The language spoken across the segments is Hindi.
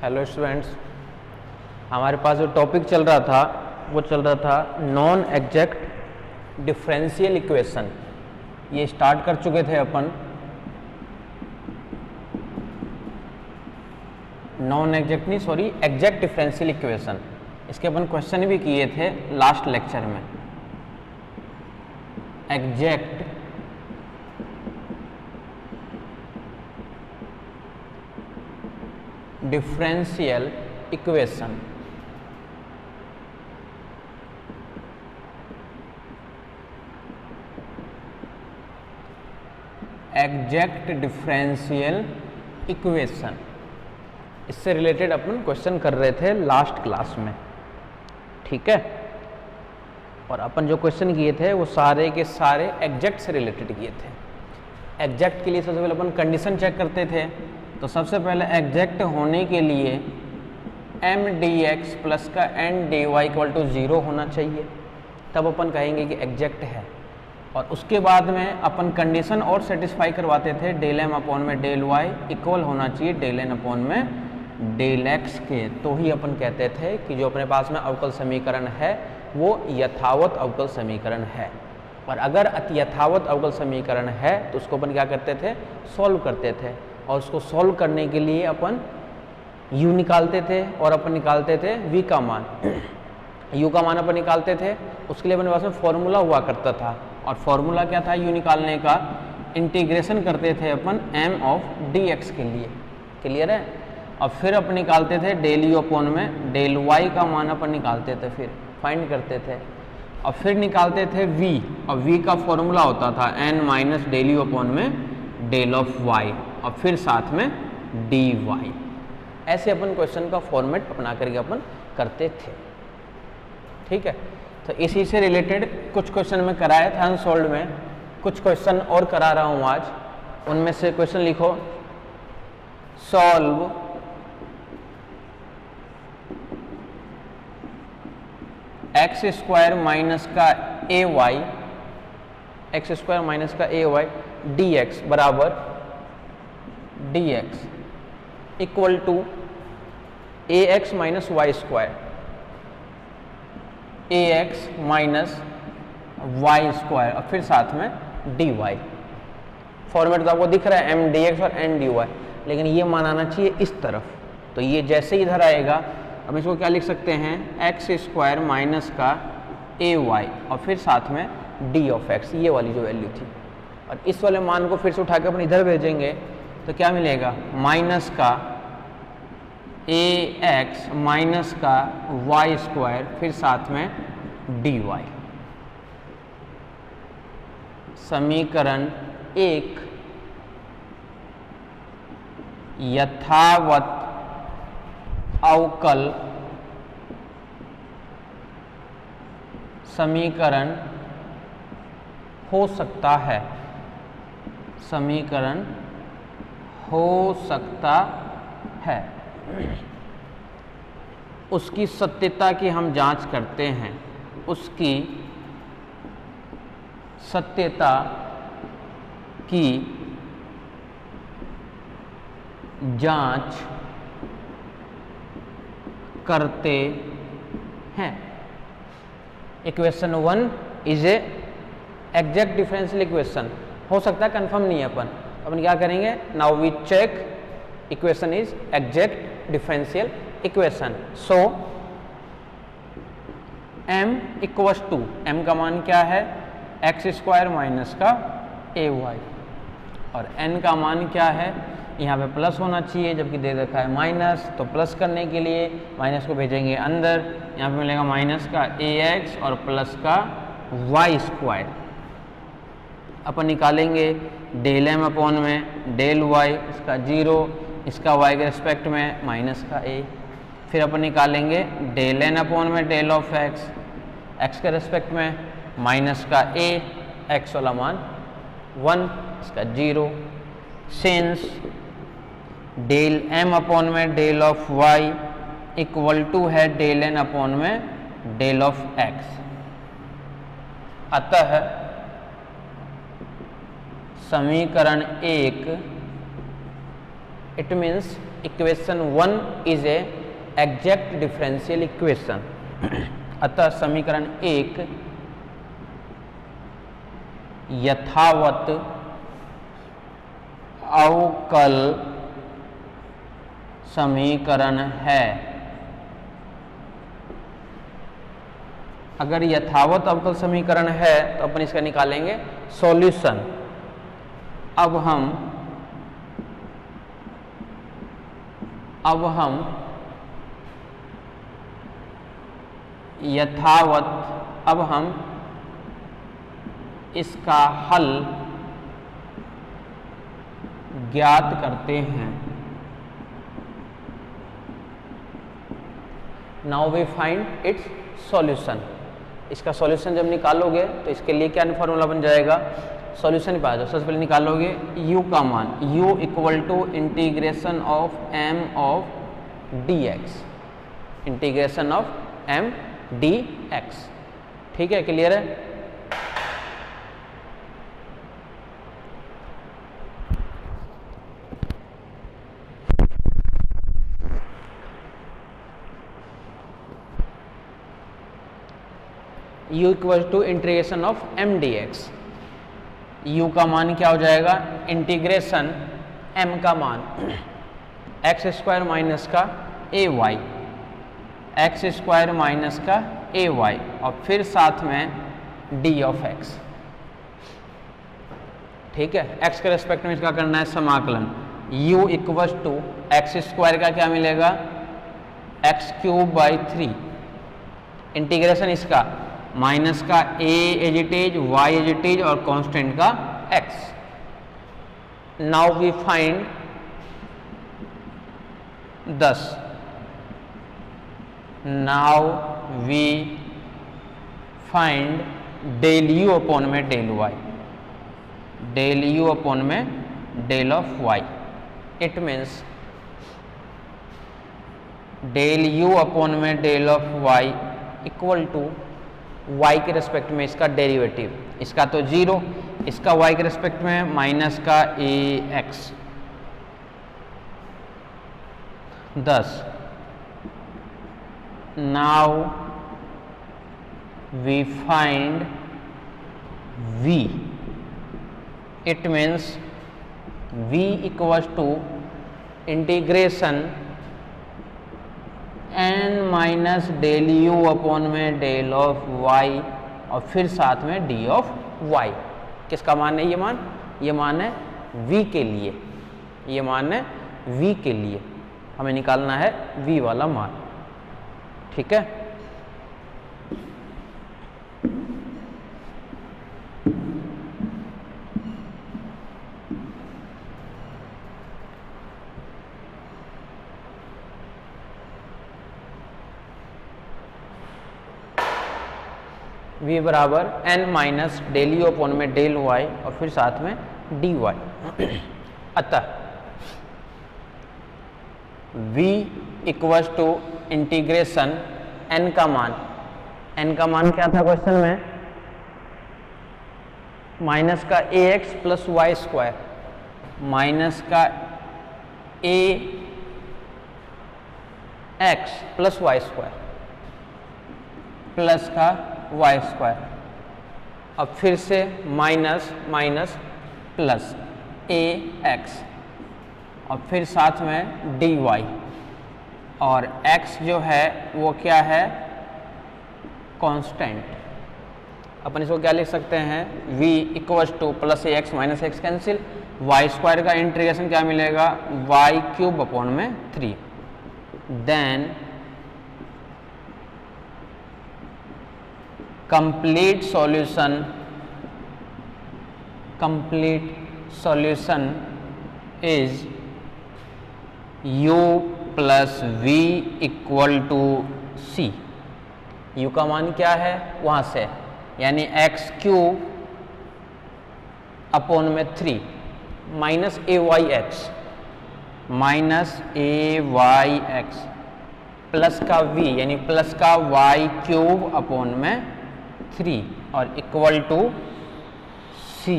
हेलो स्टूडेंट्स, हमारे पास जो टॉपिक चल रहा था वो चल रहा था नॉन एग्जैक्ट डिफरेंशियल इक्वेशन। ये स्टार्ट कर चुके थे अपन। नॉन एग्जैक्ट नहीं, सॉरी, एग्जैक्ट डिफरेंशियल इक्वेशन। इसके अपन क्वेश्चन भी किए थे लास्ट लेक्चर में। Exact differential equation. Exact differential equation, इससे रिलेटेड अपन क्वेश्चन कर रहे थे लास्ट क्लास में, ठीक है। और अपन जो क्वेश्चन किए थे वो सारे के सारे एग्जैक्ट से रिलेटेड किए थे। एग्जैक्ट के लिए सबसे पहले अपन कंडीशन चेक करते थे। तो सबसे पहले एग्जैक्ट होने के लिए एम डी एक्स प्लस का N D Y equal to 0 होना चाहिए, तब अपन कहेंगे कि एग्जैक्ट है। और उसके बाद में अपन कंडीशन और सेटिस्फाई करवाते थे, डेल एम अपॉन में डेल वाई इक्वल होना चाहिए डेल एन अपॉन में डेल एक्स के। तो ही अपन कहते थे कि जो अपने पास में अवकल समीकरण है वो यथावत अवकल समीकरण है। और अगर यथावत अवकल समीकरण है तो उसको अपन क्या करते थे, सॉल्व करते थे। और उसको सॉल्व करने के लिए अपन u निकालते थे और अपन निकालते थे v का मान। u का मान अपन निकालते थे, उसके लिए अपने पास में फॉर्मूला हुआ करता था। और फॉर्मूला क्या था u निकालने का, इंटीग्रेशन करते थे अपन m ऑफ dx के लिए। क्लियर है। और फिर अपन निकालते थे डेल u अपॉन में डेल y का मान अपन निकालते थे, फिर फाइंड करते थे। और फिर निकालते थे v, और v का फॉर्मूला होता था n minus del u upon में डेल ऑफ y, और फिर साथ में dy। ऐसे अपन क्वेश्चन का फॉर्मेट अपना करके अपन करते थे, ठीक है। तो इसी से रिलेटेड कुछ क्वेश्चन में कराया था अनसॉल्व्ड में, कुछ क्वेश्चन और करा रहा हूँ आज। उनमें से क्वेश्चन लिखो, सॉल्व एक्स स्क्वायर माइनस का A Y, X square minus का ए वाई डी एक्स बराबर D X equal to A X minus Y square, A X minus Y square, और फिर साथ में डी वाई। फॉर्मेट तो आपको दिख रहा है एम डी एक्स और एन डी वाई, लेकिन ये मान आना चाहिए इस तरफ। तो ये जैसे ही इधर आएगा, अब इसको क्या लिख सकते हैं, एक्स स्क्वायर माइनस का ए वाई और फिर साथ में डी ऑफ एक्स, ये वाली जो वैल्यू थी। और इस वाले मान को फिर से उठा के अपन इधर भेजेंगे तो क्या मिलेगा, माइनस का ए एक्स माइनस का वाई स्क्वायर फिर साथ में डी वाई। समीकरण 1 यथावत अवकल समीकरण हो सकता है, समीकरण हो सकता है। उसकी सत्यता की हम जांच करते हैं, उसकी सत्यता की जांच करते हैं। Equation 1 is a exact differential equation. हो सकता है, कंफर्म नहीं है अपन क्या करेंगे, now we check equation is exact differential equation. So m equals to, m का मान क्या है, एक्स स्क्वायर माइनस का ए वाई, और n का मान क्या है, यहाँ पे प्लस होना चाहिए जबकि दे रखा है माइनस। तो प्लस करने के लिए माइनस को भेजेंगे अंदर, यहाँ पे मिलेगा माइनस का ए एक्स और प्लस का वाई स्क्वायर। अपन निकालेंगे डेल एम अपॉन में डेल वाई, इसका 0, इसका वाई के रिस्पेक्ट में माइनस का ए। फिर अपन निकालेंगे डेल एन अपॉन में डेल ऑफ एक्स, एक्स के रिस्पेक्ट में माइनस का ए, एक्स वाला मान 1, इसका 0। सिंस डेल एम अपॉन में del of y equal to है डेल एन अपॉन में डेल ऑफ एक्स, अतः समीकरण 1 it means equation 1 is a exact differential equation. अतः समीकरण 1 यथावत अवकल समीकरण है। अगर यथावत अवकल समीकरण है तो अपन इसका निकालेंगे सॉल्यूशन। अब हम यथावत अब हम इसका हल ज्ञात करते हैं। Now we find its solution. इसका सॉल्यूशन जब निकालोगे तो इसके लिए क्या फॉर्मूला बन जाएगा, सॉल्यूशन पा जाओ। सबसे पहले निकालोगे u का मान, u equal to integration of m of dx, integration of m dx। ठीक है, क्लियर है। u equal to integration of m dx। u का मान क्या हो जाएगा, इंटीग्रेशन m का मान एक्स स्क्वायर माइनस का A Y, X square minus का ए वाई और फिर साथ में डी ऑफ एक्स। ठीक है, x के रेस्पेक्ट में इसका करना है समाकलन। u equal to x square का क्या मिलेगा, एक्स क्यूब बाई 3, इंटीग्रेशन इसका माइनस का a as it is, y as it is और कांस्टेंट का x। Now we find 10। Now we find del u upon में del y, del u upon में del of y। It means del u upon में del of y equal to y के रेस्पेक्ट में इसका डेरिवेटिव, इसका तो 0, इसका y के रेस्पेक्ट में माइनस का ax। 10 now we find v। It means v equals to integration n minus del u upon में डेल ऑफ y और फिर साथ में d ऑफ y। किसका मान है ये मान? ये मान है v के लिए, ये मान है v के लिए। हमें निकालना है v वाला मान। ठीक है, v बराबर n minus del u upon में डेल y और फिर साथ में dy। अतः v equal to integration n का मान, n का मान क्या था क्वेश्चन में, माइनस का ax plus y square, minus का ax plus y square plus का वाई स्क्वायर, अब फिर से माइनस माइनस प्लस ax और फिर साथ में dy और x जो है वो क्या है, कांस्टेंट। अपन इसको क्या लिख सकते हैं, v equals to plus ax minus x cancel, y square का इंटीग्रेशन क्या मिलेगा, वाई क्यूब अपॉन में 3। Then complete solution is u plus v equal to c। u का मान क्या है वहां से, यानी एक्स क्यूब अपॉन में 3 माइनस ए वाई एक्स, माइनस ए वाई एक्स प्लस का v यानी प्लस का वाई क्यूब अपॉन में 3 और इक्वल टू c।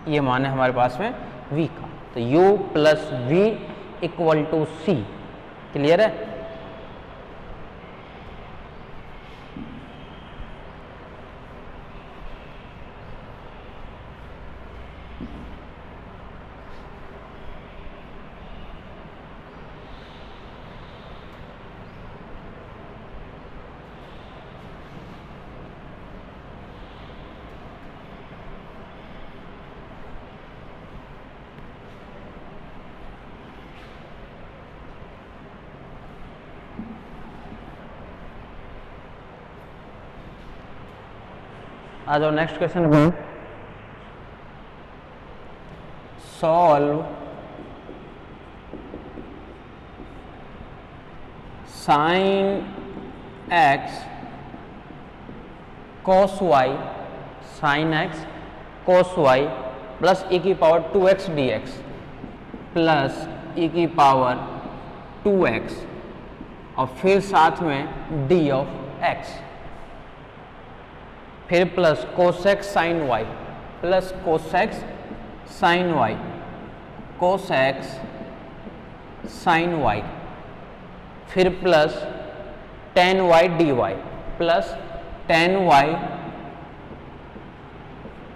ये मान है हमारे पास में v का। तो u plus v equal to C. Clear है? आ जाओ नेक्स्ट क्वेश्चन पे। Solve sine x cos y, sine x cos y plus e की power 2x dx plus e की पावर 2x और फिर साथ में d ऑफ x, फिर plus cosec x sine y plus cosec x sine y, cosec x sine y, फिर plus ten y d y plus ten y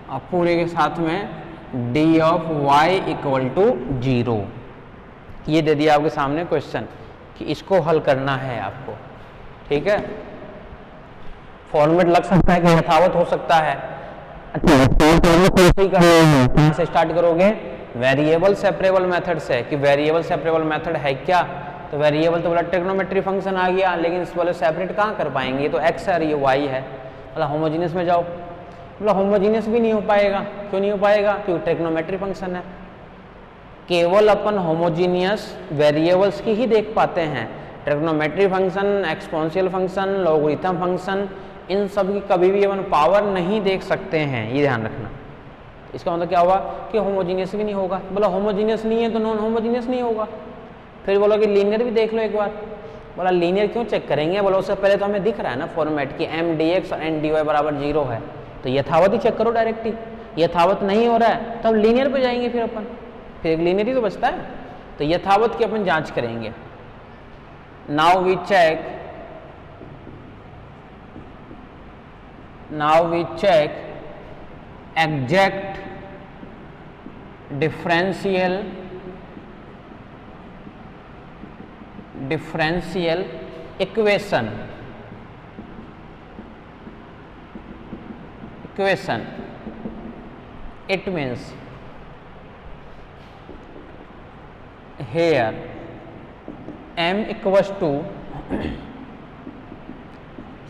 और पूरे के साथ में D of y equal to 0। ये दे दिया आपके सामने क्वेश्चन कि इसको हल करना है आपको। ठीक है, फॉर्मेट लग सकता है कि यथावत हो सकता है। कहाँ से स्टार्ट करोगे? वेरिएबल सेपरेबल मेथड से, कि वेरिएबल सेपरेबल मेथड है क्या? तो वेरिएबल तो बोला ट्रिग्नोमेट्री फंक्शन आ गया, लेकिन इस वाले सेपरेट कहाँ कर पाएंगे? ये तो एक्स है और ये वाई है। मतलब होमोजीनियस में जाओ, मतलब होमोजीनियस भी नहीं हो पाएगा। क्यों नहीं हो पाएगा? क्योंकि ट्रिग्नोमेट्री फंक्शन है। केवल अपन होमोजीनियस वेरिएबल्स की ही देख पाते हैं। Trigonometry function, exponential function, logarithm function, इन सब की कभी भी अपन पावर नहीं देख सकते हैं, ये ध्यान रखना। इसका मतलब क्या हुआ कि होमोजीनियस भी नहीं होगा। बोला होमोजीनियस नहीं है तो नॉन होमोजीनियस नहीं होगा। फिर बोला कि लीनियर भी देख लो एक बार। बोला लीनियर क्यों चेक करेंगे? बोला उससे पहले तो हमें दिख रहा है ना फॉर्मेट कि एम डी एक्स और एन डी वाई बराबर 0 है, तो यथावत ही चेक करो डायरेक्ट ही। यथावत नहीं हो रहा है तो अब लीनियर पे जाएंगे, फिर अपन फिर एक लीनियर ही तो बचता है। तो यथावत की अपन जांच करेंगे। Now we check exact differential equation it means here m equals to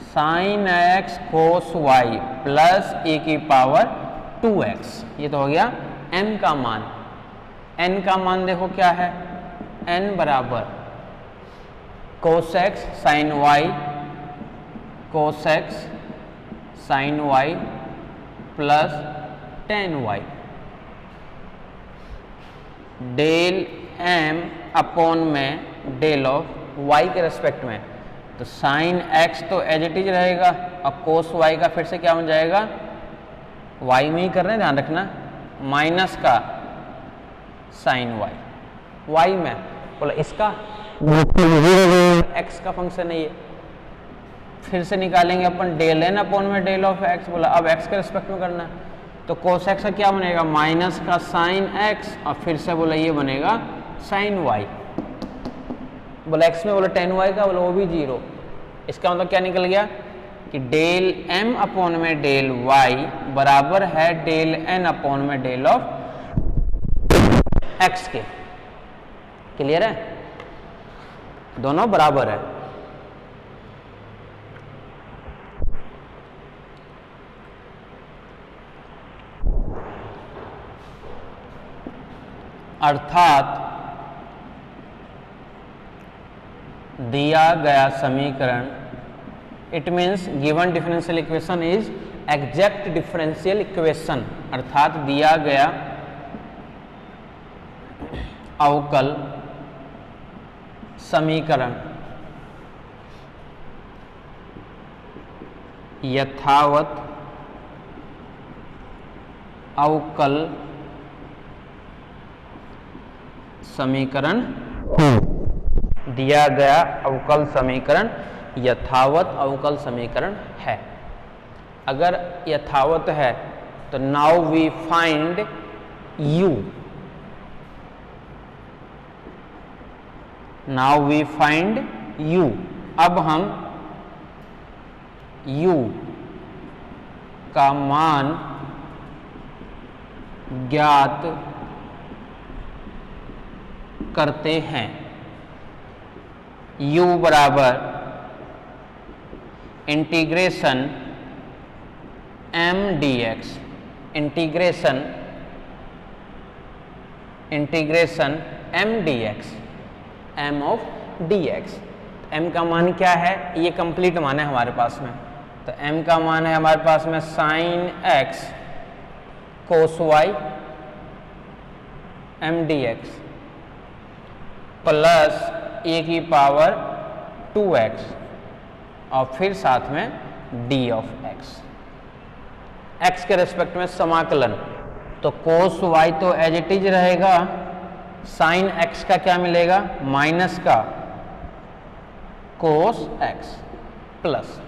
sin x cos y plus e की पावर 2x। ये तो हो गया m का मान। n का मान देखो क्या है? n बराबर cos x sin y, cos x sin y प्लस tan y, del m upon में डेल ऑफ y के रेस्पेक्ट में। तो साइन x तो एज इट इज रहेगा और कोस y का फिर से क्या बन जाएगा? y में ही कर रहे हैं, ध्यान रखना, माइनस का साइन y में। बोला इसका x का फंक्शन है ये। फिर से निकालेंगे अपन डेल n अपॉन में डेल ऑफ x। बोला अब x के रेस्पेक्ट में करना है, तो कोस x का क्या बनेगा? माइनस का साइन x और फिर से बोला ये बनेगा साइन y। बोला x में बोला tan y का, बोला वो भी 0। इसका मतलब क्या निकल गया कि डेल m अपॉन में डेल y बराबर है डेल n अपॉन में डेल ऑफ x के। क्लियर है? दोनों बराबर है। अर्थात दिया गया समीकरण, it means given differential equation is exact differential equation. अर्थात दिया गया अवकल समीकरण यथावत अवकल समीकरण दिया गया अवकल समीकरण यथावत अवकल समीकरण है। अगर यथावत है तो now we find u। Now we find u। अब हम u का मान ज्ञात करते हैं। u बराबर integration m dx, integration m dx, m of dx। m का मान क्या है, ये कंप्लीट मान है हमारे पास में, तो m का मान है हमारे पास में साइन x कोस y m dx plus e की पावर 2x और फिर साथ में d ऑफ x। x के रेस्पेक्ट में समाकलन, तो कोस y तो एज इट इज रहेगा, साइन x का क्या मिलेगा, माइनस का कोस x प्लस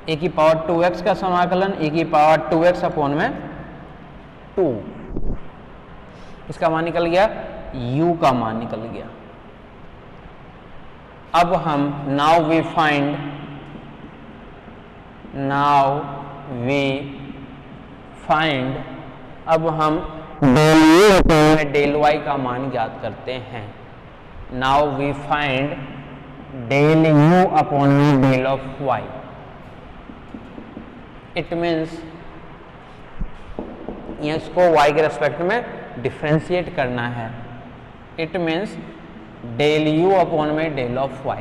e की पावर 2x का समाकलन, e की पावर 2x अपॉन में 2। इसका मान निकल गया, u का मान निकल गया। अब हम नाउ वी फाइंड अब हम डेल y का मान ज्ञात करते हैं। Now we find del u upon del of y। It means इसको y के रेस्पेक्ट में डिफ्रेंशिएट करना है। It means del u upon में del of y।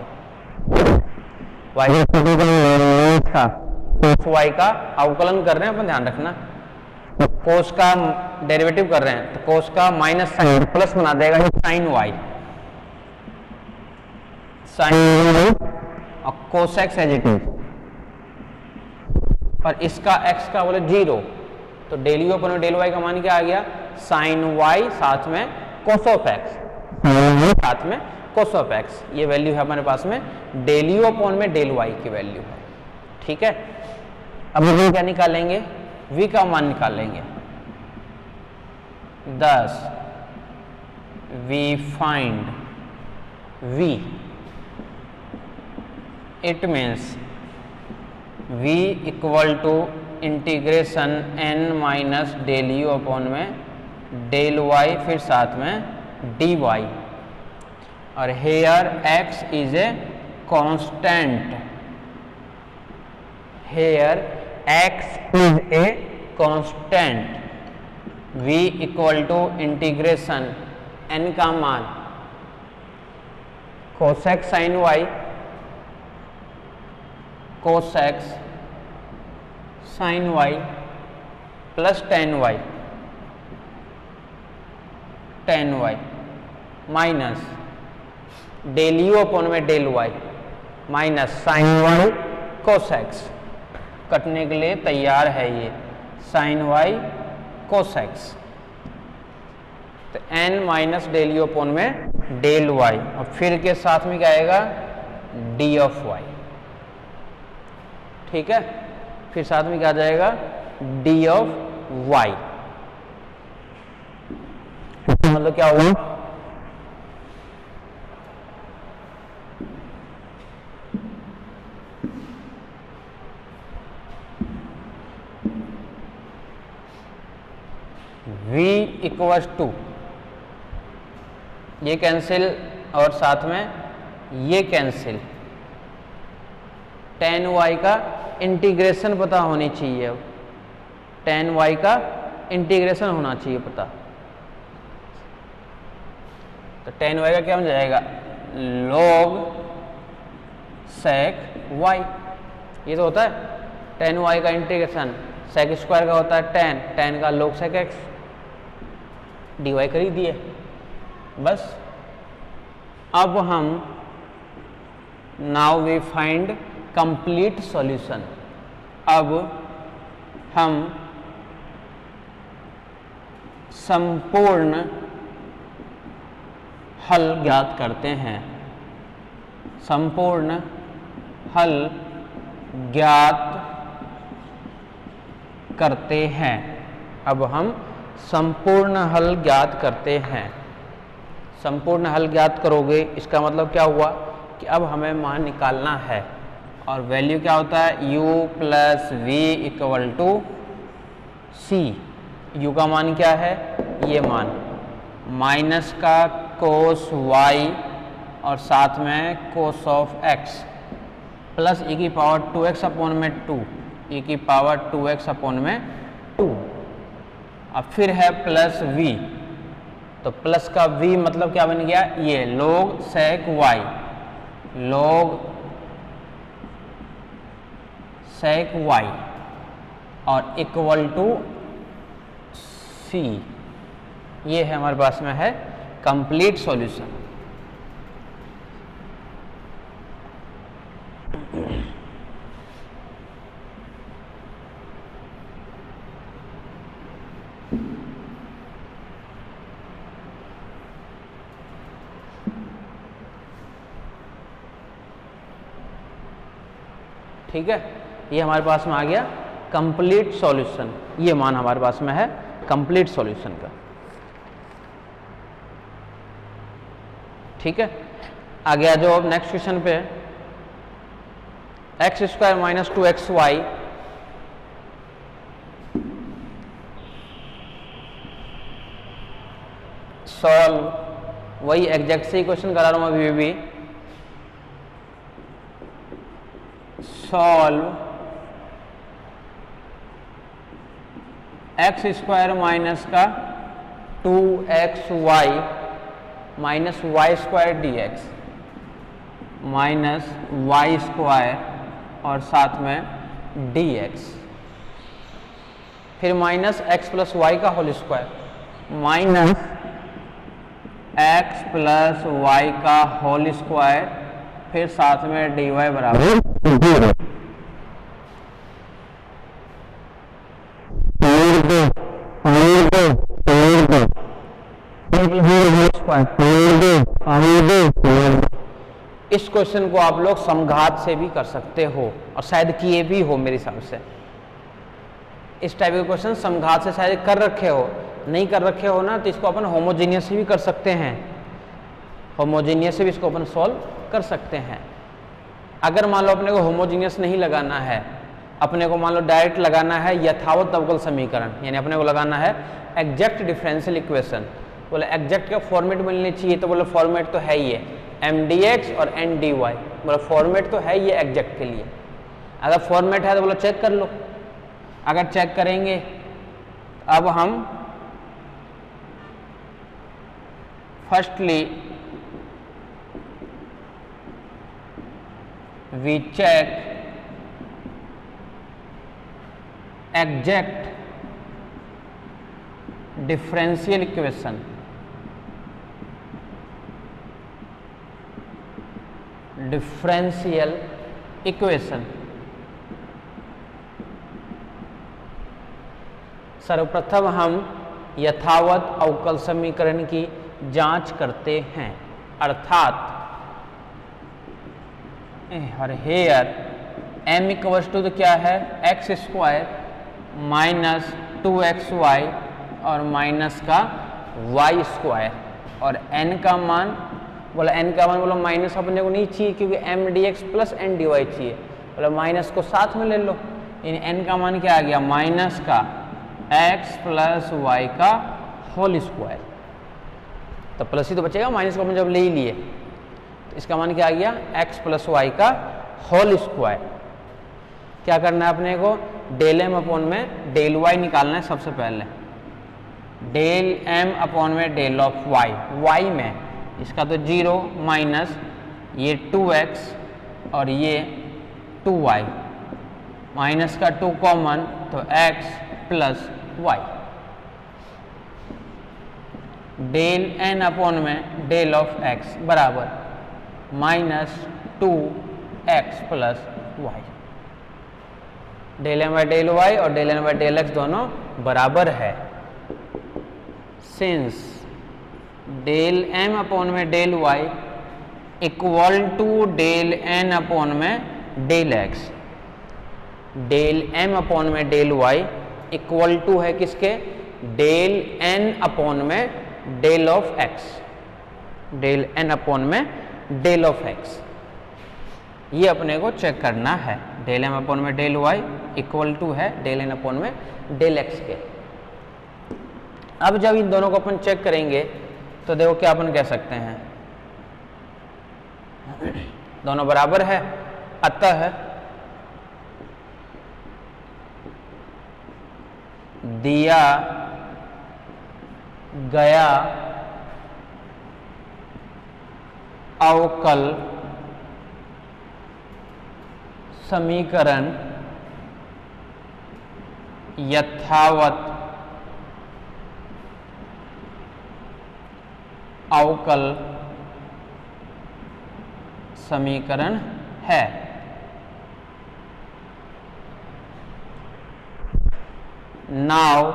Cos y का अवकलन कर रहे हैं, अपन ध्यान रखना। तो कोस का डेरिवेटिव कर रहे हैं तो कोस का माइनस साइन प्लस बना देगा साइन y, साइन और cos x as it is, और इसका x का बोले 0, तो del u upon del y का मान क्या आ गया, साइन y साथ में कोस ऑफ x, साथ में कोस ऑफ x। ये वैल्यू है हमारे पास में, डेल u अपॉन में डेल y की वैल्यू है। ठीक है, अब v क्या निकालेंगे, v का मान निकालेंगे 10। We find v, it means v equal to integration n minus del u upon में डेल y फिर साथ में dy, और here x is a constant, here x is a constant. v equal to integration n का मान cosec sine y, cosec sine y plus tan y, tan y minus del u upon में del y minus sine y cosec x, कटने के लिए तैयार है ये, साइन y कोसेक्स। तो n minus del u upon में डेल y, और फिर के साथ में क्या आएगा, d ऑफ y। ठीक है, फिर साथ में क्या आ जाएगा, d ऑफ y। मतलब क्या होगा, v इक्वल्स टू, ये कैंसिल और साथ में ये कैंसिल, टेन y का इंटीग्रेशन पता होनी चाहिए, अब टेन y का इंटीग्रेशन होना चाहिए पता। तो टेन y का क्या बन जाएगा, log sec y। ये तो होता है टेन y का इंटीग्रेशन, sec स्क्वायर का होता है टेन, टेन का log sec x, dy कर ही दिए बस। अब हम now we find complete solution. अब हम संपूर्ण हल ज्ञात करते हैं, संपूर्ण हल ज्ञात करते हैं। अब हम संपूर्ण हल ज्ञात करते हैं। संपूर्ण हल ज्ञात करोगे इसका मतलब क्या हुआ कि अब हमें मान निकालना है, और वैल्यू क्या होता है, u plus v equal to c. u का मान क्या है, ये मान माइनस का कोस y और साथ में cos of x plus e की पावर 2x अपॉन में 2, e की पावर 2x अपॉन में 2। अब फिर है प्लस v, तो प्लस का v मतलब क्या बन गया, ये log sec y, log sec y और इक्वल टू c। ये है हमारे पास में है कंप्लीट सॉल्यूशन। ठीक है, ये हमारे पास में आ गया कंप्लीट सॉल्यूशन। ये मान हमारे पास में है कंप्लीट सॉल्यूशन का। ठीक है, आगे आ जाओ अब नेक्स्ट क्वेश्चन पे। X square minus 2xy solve, वही एग्जैक्ट से ही क्वेश्चन करा रहा हूं अभी भी। सॉल्व एक्स स्क्वायर माइनस का 2xy minus Y square d x, minus Y square और साथ में डी एक्स, फिर माइनस एक्स प्लस वाई का whole square, minus x plus y का होल स्क्वायर, फिर साथ में डी वाई बराबर 0। इस क्वेश्चन को आप लोग समघात से भी कर सकते हो और शायद किए भी हो मेरे हिसाब से। इस टाइप के क्वेश्चन समघात से शायद कर रखे हो, नहीं कर रखे हो ना तो इसको अपन होमोजीनियस से भी कर सकते हैं, होमोजीनियस से भी इसको अपन सॉल्व कर सकते हैं। अगर मान लो अपने को होमोजीनियस नहीं लगाना है, अपने को मान लो डायरेक्ट लगाना है यथावत अवकल समीकरण, यानी अपने को लगाना है एग्जैक्ट डिफरेंशियल इक्वेशन। बोले एग्जैक्ट का फॉर्मेट मिलनी चाहिए, तो बोले फॉर्मेट तो है ही है mdx और ndy, बोले फॉर्मेट तो है ये एग्जैक्ट के लिए। अगर फॉर्मेट है तो बोलो चेक कर लो। अगर चेक करेंगे अब हम firstly we check exact differential equation, differential equation. सर्वप्रथम हम यथावत अवकल समीकरण की जांच करते हैं, अर्थात और हेयर m इक्वल्स टू तो क्या है एक्स स्क्वायर माइनस 2xy और माइनस का y स्क्वायर, और n का मान बोला n का मान बोला माइनस अपने को नहीं चाहिए क्योंकि m dx plus n dy चाहिए, बोला माइनस को साथ में ले लो, यानी n का मान क्या आ गया माइनस का x प्लस y का होल स्क्वायर। तो प्लस ही तो बचेगा, माइनस को अपन जब ले ही लिए तो इसका मान क्या आ गया x प्लस वाई का होल स्क्वायर। क्या करना है अपने को, डेल m अपॉन में डेल y निकालना है सबसे पहले, डेल m अपॉन में डेल ऑफ y, y में इसका तो 0 माइनस ये 2x और ये 2y, माइनस का 2 कॉमन तो x plus y, del n upon में डेल ऑफ x बराबर minus 2x plus y। Del m by del y और del n by del x दोनों बराबर है। सिंस डेल एम अपॉन में del Y equal to del N upon में del X. Del M upon में डेल वाई इक्वल टू है किसके, डेल एन अपॉन में del of X. Del N upon में डेल ऑफ एक्स, ये अपने को चेक करना है। डेल एम अपॉन में डेल वाई इक्वल टू है डेल एन अपॉन में डेल एक्स के। अब जब इन दोनों को अपन चेक करेंगे तो देखो क्या अपन कह सकते हैं, दोनों बराबर है, अतः दिया गया अवकल समीकरण यथावत अवकल समीकरण है। Now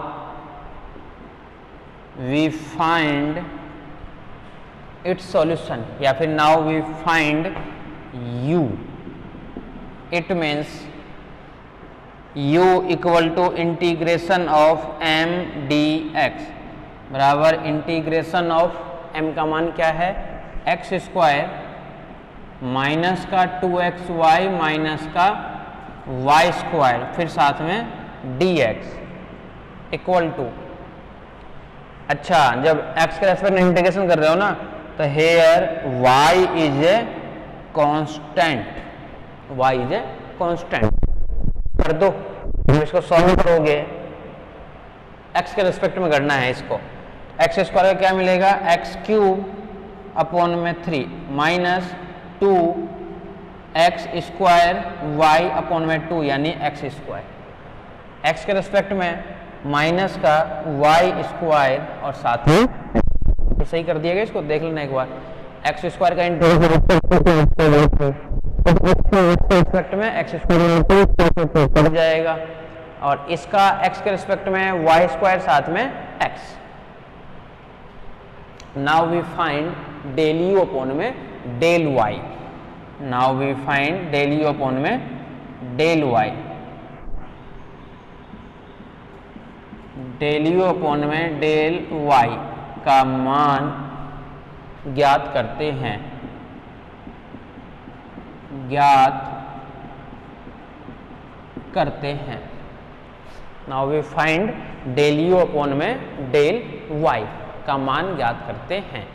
we find its solution, या फिर now we find u। It means u equal to integration of m dx बराबर इंटीग्रेशन ऑफ m का मान क्या है, एक्स स्क्वायर माइनस का 2xy माइनस का y स्क्वायर फिर साथ में dx इक्वल टू, अच्छा जब x के रेस्पेक्ट में इंटीग्रेशन कर रहे हो ना तो here y is a constant, y is a constant कर दो। जब इसको सॉल्व करोगे x के रेस्पेक्ट में करना है इसको, एक्स स्क्वायर का क्या मिलेगा, एक्स क्यूब अपॉन में 3 minus 2 x square y upon में 2 यानी एक्स स्क्वायर। एक्स के रेस्पेक्ट में माइनस का वाई स्क्वायर और साथ में तो सही कर दिएगा, इसको देख लेना एक बार। एक्स स्क्वायर का रेस्पेक्ट में एक्स स्क्वायर बढ़ जाएगा और इसका एक्स के रेस्पेक्ट में वाई स्क्वायर साथ में X. Now we find del U upon में del Y. Now we find del U upon में del Y. Del U upon में डेल वाई का मान ज्ञात करते हैं, ज्ञात करते हैं। Now we find del U upon में डेल वाई का मान ज्ञात करते हैं।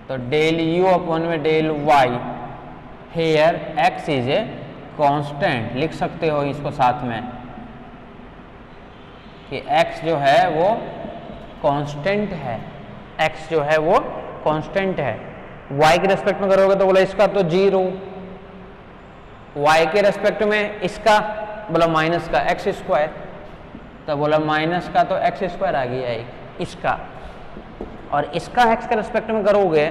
तो डेल यू अपॉन में del Y, here X is a constant, लिख सकते हो इसको साथ में कि x जो है वो कांस्टेंट है, x जो है वो कांस्टेंट है। y के रेस्पेक्ट में करोगे तो बोला इसका तो 0, y के रेस्पेक्ट में इसका बोला माइनस का एक्स स्क्वायर, तो बोला माइनस का तो एक्स स्क्वायर आ गया एक इसका, और इसका x के रेस्पेक्ट में करोगे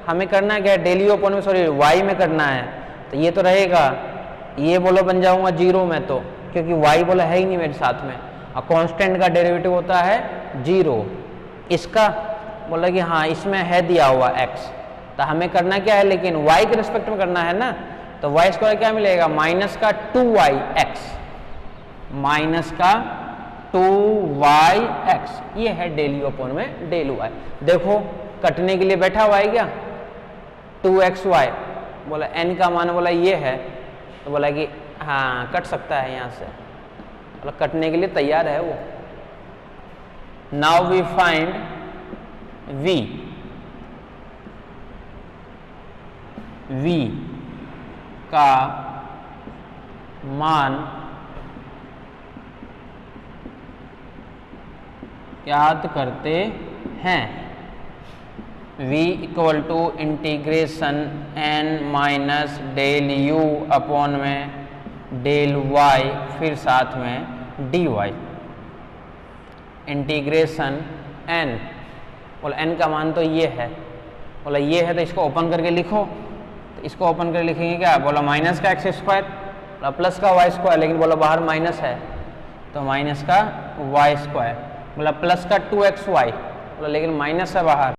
हमें करना क्या है, डेल यू अपॉन में सॉरी y में करना है, तो ये तो रहेगा, ये बोलो बन जाऊंगा 0 में तो, क्योंकि y बोला है ही नहीं मेरे साथ में, और कांस्टेंट का डेरिवेटिव होता है 0। इसका बोला कि हाँ इसमें है दिया हुआ x, तो हमें करना क्या है लेकिन y के रेस्पेक्ट में करना है ना, तो y स्क्वायर क्या मिलेगा, माइनस का 2yx, माइनस का 2yx, ये है डेल यू अपॉन में डेल y। देखो कटने के लिए बैठा हुआ है क्या, 2xy बोला n का मान बोला ये है, तो बोला कि हाँ कट सकता है यहाँ से, बोला कटने के लिए तैयार है वो। Now we find v, v का मान याद करते हैं। v equal to integration n minus del u upon में डेल y फिर साथ में dy। इंटीग्रेशन n, बोला n का मान तो ये है, बोला ये है तो इसको ओपन करके लिखो, तो इसको ओपन करके लिखेंगे क्या, बोला माइनस का एक्स स्क्वायर, बोला प्लस का वाई स्क्वायर, लेकिन बोला बाहर माइनस है तो माइनस का वाई स्क्वायर, बोला प्लस का 2xy, बोला लेकिन माइनस है बाहर,